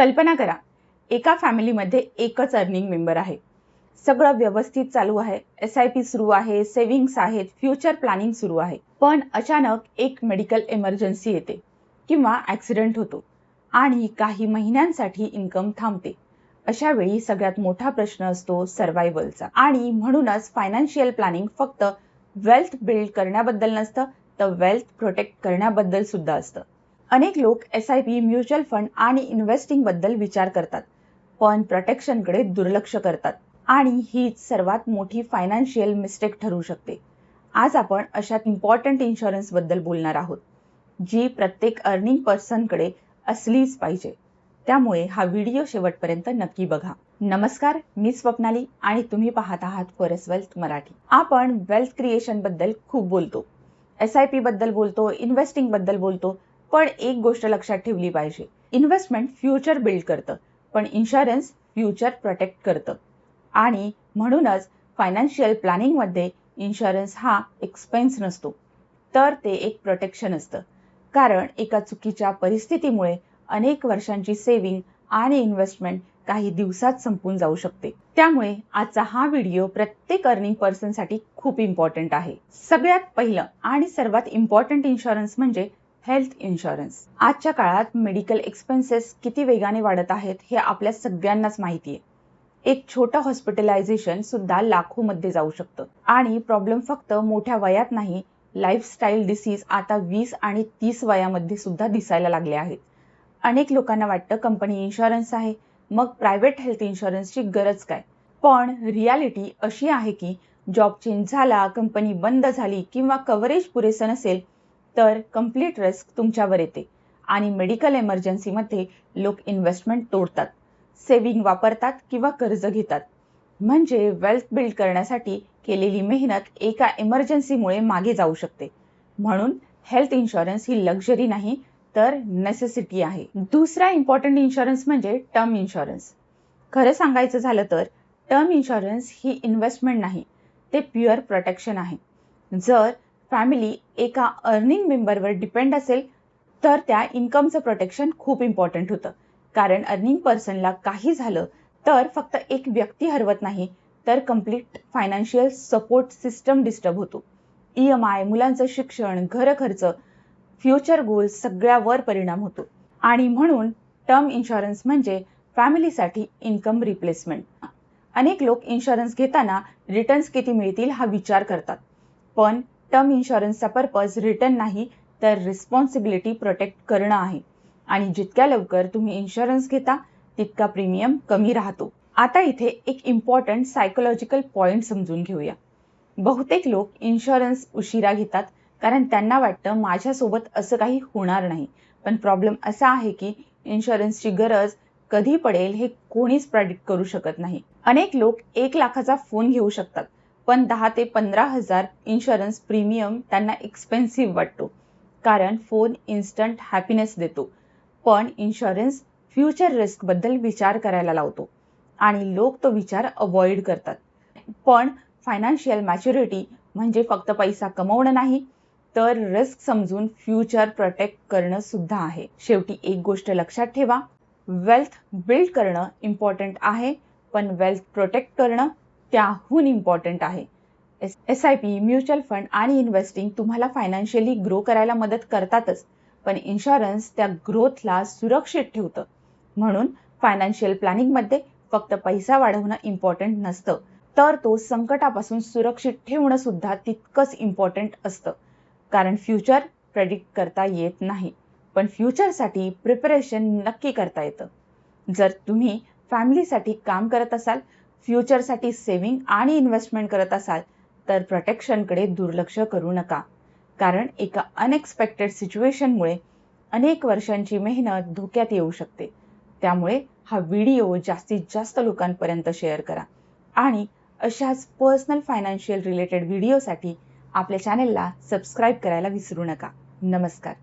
कल्पना करा, एका फॅमिलीमध्ये एकच अर्निंग मेंबर आहे. सगळं व्यवस्थित चालू आहे, SIP सुरू आहे, सेव्हिंग्स आहेत, फ्युचर प्लॅनिंग सुरू आहे. पण अचानक एक मेडिकल इमर्जन्सी येते किंवा ॲक्सिडेंट होतो आणि काही महिन्यांसाठी इन्कम थांबते. अशा वेळी सगळ्यात मोठा प्रश्न असतो सर्व्हायव्हलचा. आणि म्हणूनच फायनान्शियल प्लॅनिंग फक्त वेल्थ बिल्ड करण्याबद्दल नसतं, तर वेल्थ प्रोटेक्ट करण्याबद्दल सुद्धा असतं. अनेक लोक SIP, म्युच्युअल फंड आणि इन्व्हेस्टिंग बद्दल विचार करतात, पण प्रोटेक्शनकडे दुर्लक्ष करतात. आणि हीच सर्वात मोठी फायनान्शियल मिस्टेक ठरू शकते. आज आपण अशा इम्पॉर्टंट इन्शुरन्स बद्दल बोलणार आहोत, जी प्रत्येक अर्निंग पर्सनकडे असलीच पाहिजे. त्यामुळे हा व्हिडिओ शेवटपर्यंत नक्की बघा. नमस्कार, मी स्वप्नाली आणि तुम्ही पाहत आहात फॉरेस्ट वेल्थ मराठी. आपण वेल्थ क्रिएशन बद्दल खूप बोलतो, SIP बद्दल बोलतो, इन्व्हेस्टिंग बद्दल बोलतो, पण एक गोष्ट लक्षात ठेवली पाहिजे. इन्व्हेस्टमेंट फ्युचर बिल्ड करतं, पण इन्शुरन्स फ्युचर प्रोटेक्ट करतं. आणि म्हणूनच फायनान्शियल प्लॅनिंगमध्ये इन्शुरन्स हा एक्सपेन्स नसतो, तर ते एक प्रोटेक्शन असतं. कारण एका चुकीच्या परिस्थितीमुळे अनेक वर्षांची सेव्हिंग आणि इन्व्हेस्टमेंट काही दिवसात संपून जाऊ शकते. त्यामुळे आजचा हा व्हिडिओ प्रत्येक अर्निंग पर्सनसाठी खूप इम्पॉर्टंट आहे. सगळ्यात पहिलं आणि सर्वात इम्पॉर्टंट इन्शुरन्स म्हणजे हेल्थ इन्शुरन्स. आजच्या काळात मेडिकल एक्सपेन्सेस किती वेगाने वाढत आहेत हे आपल्या सगळ्यांनाच माहिती आहे. एक छोटं हॉस्पिटलायझेशन सुद्धा लाखोमध्ये जाऊ शकतं. आणि प्रॉब्लेम फक्त मोठ्या वयात नाही, लाईफस्टाईल डिसीज आता 20 आणि 30 वयामध्ये सुद्धा दिसायला लागले आहेत. अनेक लोकांना वाटतं कंपनी इन्शुरन्स आहे, मग प्रायव्हेट हेल्थ इन्शुरन्सची गरज काय? पण रियालिटी अशी आहे की जॉब चेंज झाला, कंपनी बंद झाली किंवा कव्हरेज पुरेसं नसेल तर कंप्लीट रिस्क तुमच्यावर येते. आणि मेडिकल इमर्जन्सीमध्ये लोक इन्व्हेस्टमेंट तोडतात, सेव्हिंग वापरतात किंवा कर्ज घेतात. म्हणजे वेल्थ बिल्ड करण्यासाठी केलेली मेहनत एका इमर्जन्सीमुळे मागे जाऊ शकते. म्हणून हेल्थ इन्शुरन्स ही लक्झरी नाही, तर नेसेसिटी आहे. दुसरा इम्पॉर्टंट इन्शुरन्स म्हणजे टर्म इन्शुरन्स. खरं सांगायचं झालं तर टर्म इन्शुरन्स ही इन्व्हेस्टमेंट नाही, ते प्युअर प्रोटेक्शन आहे. जर फॅमिली एका अर्निंग मेंबरवर डिपेंड असेल तर त्या इन्कमचं प्रोटेक्शन खूप इम्पॉर्टंट होतं. कारण अर्निंग पर्सनला काही झालं तर फक्त एक व्यक्ती हरवत नाही, तर complete financial support system disturb होतो. EMI, मुलांचं शिक्षण, घर खर्च, फ्युचर गोल्स सगळ्यावर परिणाम होतो. आणि म्हणून टर्म इन्शुरन्स म्हणजे फॅमिलीसाठी इन्कम रिप्लेसमेंट. अनेक लोक इन्शुरन्स घेताना रिटर्न्स किती मिळतील हा विचार करतात, पण टर्म इन्शुरन्सचा पर्पज रिटर्न नाही, तर रिस्पॉन्सिबिलिटी प्रोटेक्ट करणं आहे. आणि जितक्या लवकर तुम्ही इन्शुरन्स घेता तितका प्रीमियम कमी राहतो. आता इथे एक इम्पॉर्टंट सायकोलॉजिकल पॉइंट समजून घेऊया. बहुतेक लोक इन्शुरन्स उशिरा घेतात कारण त्यांना वाटतं माझ्यासोबत असं काही होणार नाही. पण प्रॉब्लेम असा आहे की इन्शुरन्सची गरज कधी पडेल हे कोणीच प्रेडिक्ट करू शकत नाही. अनेक लोक 1 लाखाचा फोन घेऊ शकतात, पण 10 ते 15 हजार इन्शुरन्स प्रीमियम त्यांना एक्सपेन्सिव्ह वाटतो. कारण फोन इन्स्टंट हॅपीनेस देतो, पण इन्शुरन्स फ्युचर रिस्क बद्दल विचार करायला लावतो आणि लोक तो विचार अवॉइड करतात. पण फायनान्शियल मॅच्युरिटी म्हणजे फक्त पैसा कमवणं नाही, तर रिस्क समजून फ्युचर प्रोटेक्ट करणं सुद्धा आहे. शेवटी एक गोष्ट लक्षात ठेवा, वेल्थ बिल्ड करणं इम्पॉर्टंट आहे, पण वेल्थ प्रोटेक्ट करणं त्याहून इम्पॉर्टंट आहे. SIP, म्युच्युअल फंड आणि इन्व्हेस्टिंग तुम्हाला फायनान्शियली ग्रो करायला मदत करतातच, पण इन्शुरन्स त्या ग्रोथला सुरक्षित ठेवतं. म्हणून फायनान्शियल प्लॅनिंगमध्ये फक्त पैसा वाढवणं इम्पॉर्टंट नसतं, तर तो संकटापासून सुरक्षित ठेवणं सुद्धा तितकंच इम्पॉर्टंट असतं. कारण फ्युचर प्रेडिक्ट करता येत नाही, पण फ्युचरसाठी प्रिपरेशन नक्की करता येतं. जर तुम्ही फॅमिलीसाठी काम करत असाल, फ्युचरसाठी सेव्हिंग आणि इन्व्हेस्टमेंट करत असाल, तर प्रोटेक्शनकडे दुर्लक्ष करू नका. कारण एका अनएक्सपेक्टेड सिच्युएशनमुळे अनेक वर्षांची मेहनत धोक्यात येऊ शकते. त्यामुळे हा व्हिडिओ जास्तीत जास्त लोकांपर्यंत शेअर करा. आणि अशाच पर्सनल फायनान्शियल रिलेटेड व्हिडिओसाठी आपल्या चॅनेलला सबस्क्राईब करायला विसरू नका. नमस्कार.